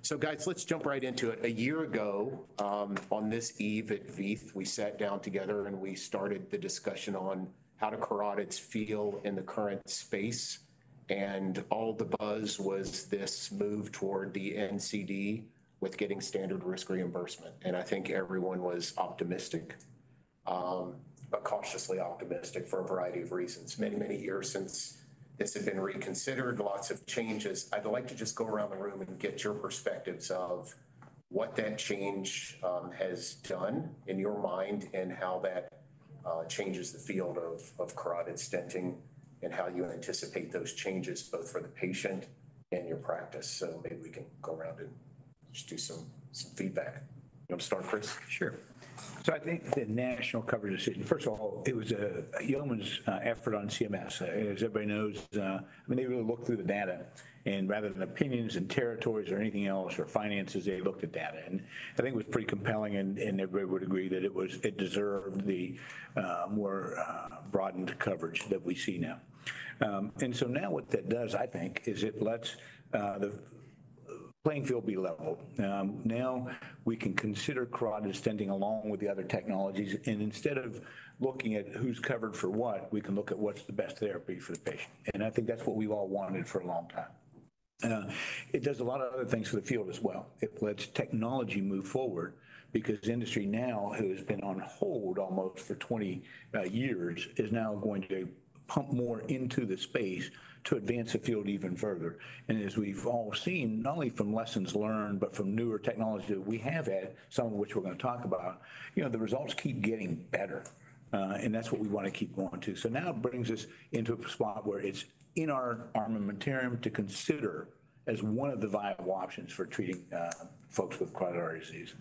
So guys, let's jump right into it. A year ago, on this eve at VEITH, we sat down together and we started the discussion on how do carotids feel in the current space. And all the buzz was this move toward the NCD with getting standard risk reimbursement. And I think everyone was optimistic, but cautiously optimistic for a variety of reasons. Many, many years since this had been reconsidered, lots of changes. I'd like to just go around the room and get your perspectives of what that change has done in your mind and how that changes the field of carotid stenting and how you anticipate those changes both for the patient and your practice. So maybe we can go around and just do some feedback. You want to start, Chris? Sure. So I think the national coverage decision, first of all, it was a yeoman's effort on CMS. As everybody knows, they really looked through the data, and rather than opinions and territories or anything else or finances, they looked at data. And I think it was pretty compelling, and everybody would agree that it deserved the more broadened coverage that we see now. And so now what that does, I think, is it lets the playing field be level. Now we can consider carotid stenting along with the other technologies, and instead of looking at who's covered for what, we can look at what's the best therapy for the patient. And I think that's what we've all wanted for a long time. It does a lot of other things for the field as well. It lets technology move forward because industry now, who has been on hold almost for 20 years, is now going to pump more into the space to advance the field even further. And as we've all seen, not only from lessons learned, but from newer technology that we have had, some of which we're going to talk about, the results keep getting better. And that's what we want to keep going to. So now it brings us into a spot where it's in our armamentarium to consider as one of the viable options for treating folks with carotid artery disease.